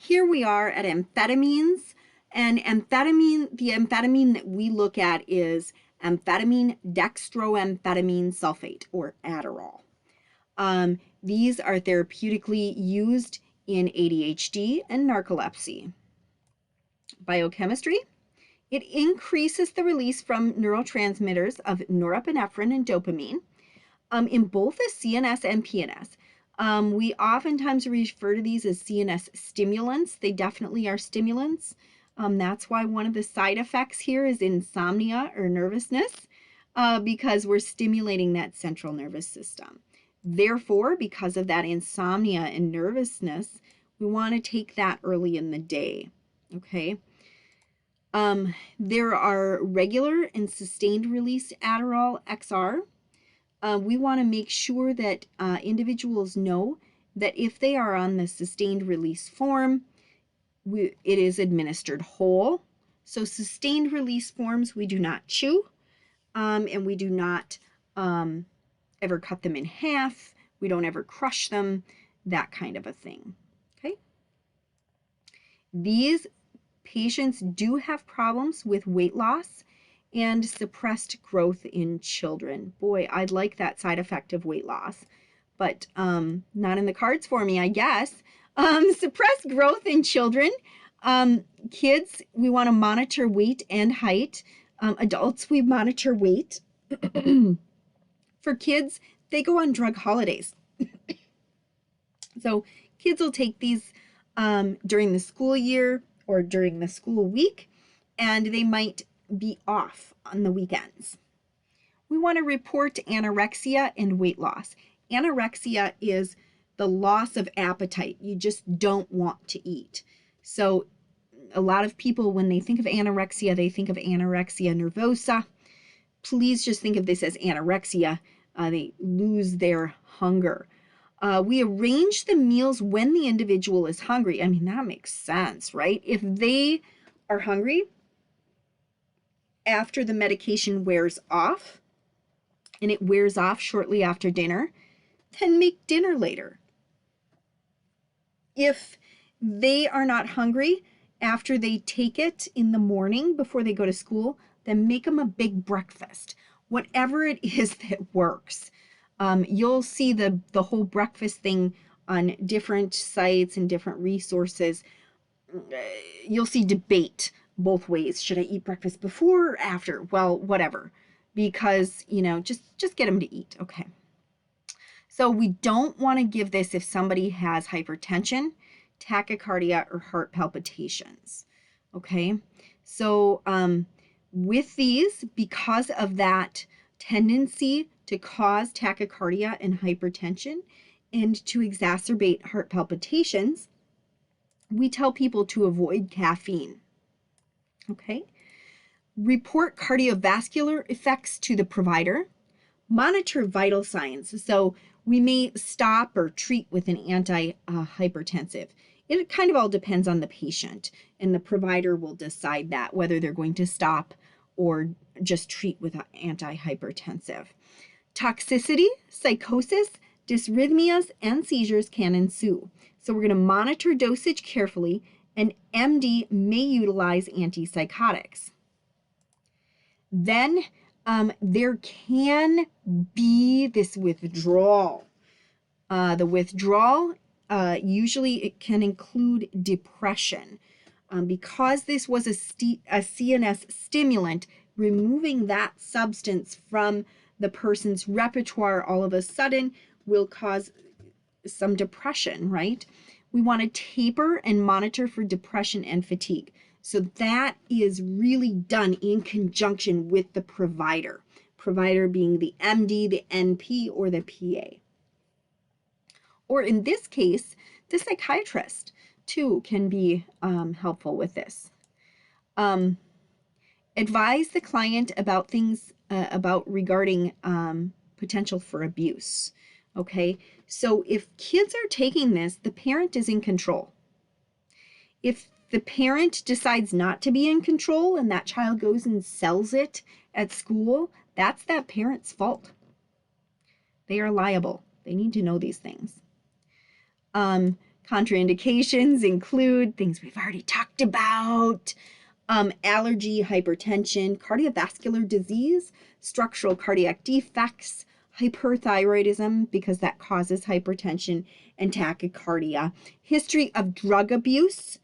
Here we are at amphetamines, and the amphetamine that we look at is amphetamine dextroamphetamine sulfate, or Adderall. These are therapeutically used in ADHD and narcolepsy. Biochemistry. It increases the release from neurotransmitters of norepinephrine and dopamine in both the CNS and PNS. We oftentimes refer to these as CNS stimulants. They definitely are stimulants. That's why one of the side effects here is insomnia or nervousness, because we're stimulating that central nervous system. Therefore, because of that insomnia and nervousness, we want to take that early in the day, okay? There are regular and sustained release Adderall XR. We want to make sure that individuals know that if they are on the sustained release form, it is administered whole. So sustained release forms, we do not chew, and we do not ever cut them in half. We don't ever crush them, that kind of a thing. Okay. These patients do have problems with weight loss and suppressed growth in children. Boy, I'd like that side effect of weight loss, but not in the cards for me, I guess. Suppressed growth in children. Kids, we want to monitor weight and height. Adults, we monitor weight. For kids, they go on drug holidays. So kids will take these during the school year or during the school week, and they might be off on the weekends. We want to report anorexia and weight loss. Anorexia is the loss of appetite. You just don't want to eat. So a lot of people, when they think of anorexia, they think of anorexia nervosa. Please just think of this as anorexia. They lose their hunger. We arrange the meals when the individual is hungry. I mean, that makes sense, right? If they are hungry after the medication wears off, and it wears off shortly after dinner, then make dinner later. If they are not hungry after they take it in the morning before they go to school, then make them a big breakfast. Whatever it is that works. You'll see the whole breakfast thing on different sites and different resources. You'll see debate both ways. Should I eat breakfast before or after? Well, whatever, because, just get them to eat. Okay. So we don't want to give this if somebody has hypertension, tachycardia, or heart palpitations. Okay. So with these, because of that tendency to cause tachycardia and hypertension and to exacerbate heart palpitations, we tell people to avoid caffeine. Okay. Report cardiovascular effects to the provider. Monitor vital signs. So we may stop or treat with an antihypertensive. It kind of all depends on the patient, and the provider will decide that, whether they're going to stop or just treat with an antihypertensive. Toxicity, psychosis, dysrhythmias, and seizures can ensue. So we're going to monitor dosage carefully, and MD may utilize antipsychotics. Then there can be this withdrawal. The withdrawal, usually it can include depression. Because this was a CNS stimulant, removing that substance from the person's repertoire all of a sudden will cause some depression, right? We want to taper and monitor for depression and fatigue. So that is really done in conjunction with the provider. Provider being the MD, the NP, or the PA. Or in this case, the psychiatrist too can be helpful with this. Advise the client about things regarding potential for abuse. Okay, so if kids are taking this, the parent is in control. If the parent decides not to be in control and that child goes and sells it at school, that's that parent's fault. They are liable. They need to know these things. Contraindications include things we've already talked about: allergy, hypertension, cardiovascular disease, structural cardiac defects, hyperthyroidism, because that causes hypertension and tachycardia, history of drug abuse,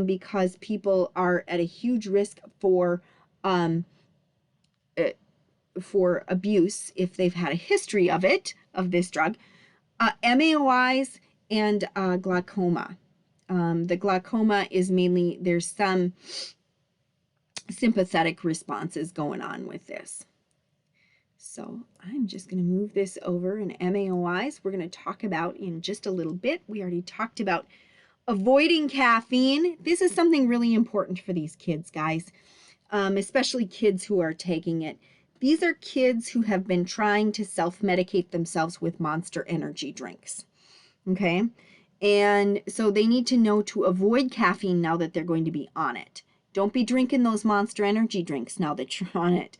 because people are at a huge risk um, for abuse if they've had a history of it, of this drug, MAOIs, and glaucoma. The glaucoma is mainly, there's some sympathetic responses going on with this. So I'm just going to move this over, and MAOIs we're going to talk about in just a little bit. We already talked about avoiding caffeine. This is something really important for these kids, guys, especially kids who are taking it. These are kids who have been trying to self-medicate themselves with Monster energy drinks, okay? And so they need to know to avoid caffeine now that they're going to be on it. Don't be drinking those Monster energy drinks now that you're on it.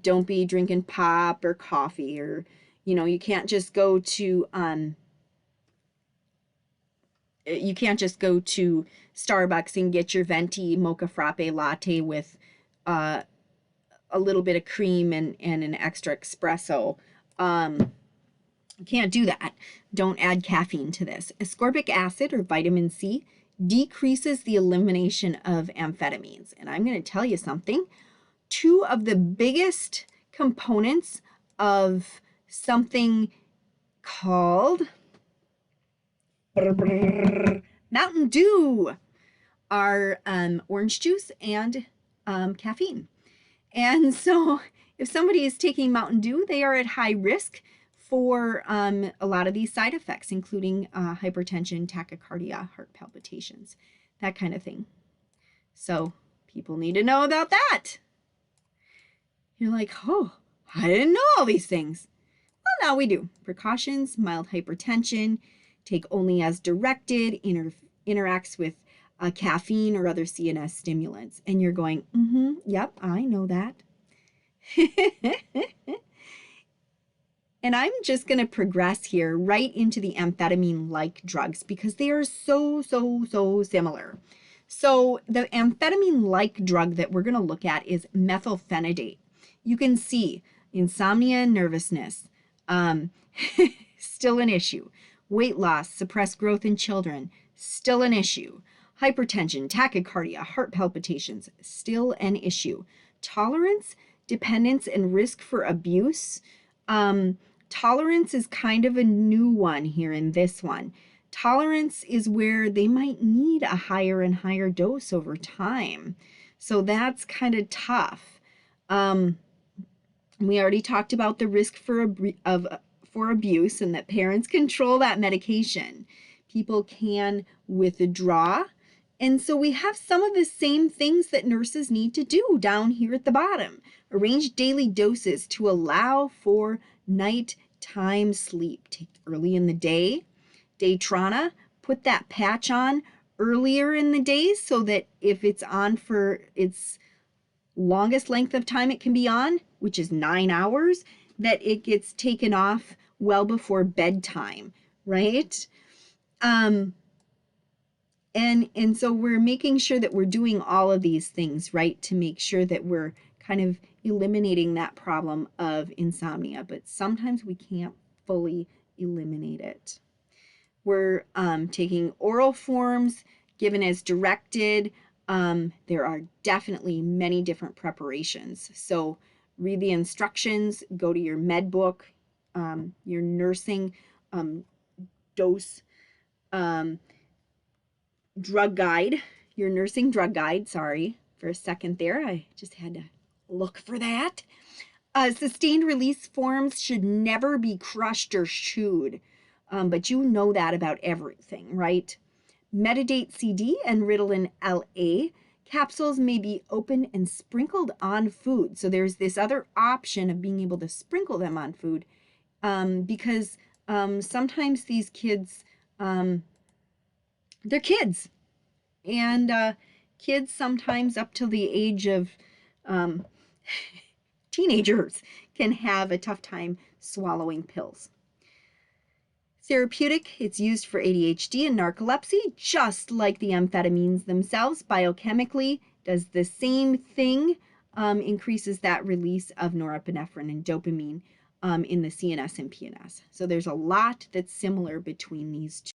Don't be drinking pop or coffee, or, you can't just go to Starbucks and get your venti mocha frappe latte with a little bit of cream and an extra espresso. You can't do that. Don't add caffeine to this. Ascorbic acid, or vitamin C, decreases the elimination of amphetamines. And I'm going to tell you something. Two of the biggest components of something called Mountain Dew are orange juice and caffeine. And so if somebody is taking Mountain Dew, they are at high risk for a lot of these side effects, including hypertension, tachycardia, heart palpitations, that kind of thing. So people need to know about that. You're like, oh, I didn't know all these things. Well, now we do. Precautions: mild hypertension, take only as directed, interacts with caffeine or other CNS stimulants. And you're going, yep, I know that. And I'm just going to progress here right into the amphetamine-like drugs because they are so similar. So the amphetamine-like drug that we're going to look at is methylphenidate. You can see insomnia and nervousness, still an issue. Weight loss, suppressed growth in children, still an issue. Hypertension, tachycardia, heart palpitations, still an issue. Tolerance, dependence, and risk for abuse. Tolerance is kind of a new one here in this one. Tolerance is where they might need a higher and higher dose over time. So that's kind of tough. We already talked about the risk for abuse and that parents control that medication. People can withdraw. And so we have some of the same things that nurses need to do down here at the bottom. Arrange daily doses to allow for nighttime sleep. Take early in the day. Daytrana, put that patch on earlier in the day so that if it's on for its longest length of time it can be on, which is 9 hours, that it gets taken off well before bedtime, right? And so we're making sure that we're doing all of these things, right, to make sure that we're kind of eliminating that problem of insomnia, but sometimes we can't fully eliminate it. We're taking oral forms given as directed. There are definitely many different preparations. So read the instructions, go to your med book, your nursing dose drug guide, your nursing drug guide. Sorry for a second there. I just had to look for that. Sustained release forms should never be crushed or chewed, but you know that about everything, right? Metadate CD and Ritalin LA capsules may be opened and sprinkled on food. So there's this other option of being able to sprinkle them on food because sometimes these kids, they're kids. And kids sometimes up to the age of teenagers can have a tough time swallowing pills. Therapeutic, it's used for ADHD and narcolepsy, just like the amphetamines themselves. Biochemically, does the same thing, increases that release of norepinephrine and dopamine in the CNS and PNS. So there's a lot that's similar between these two.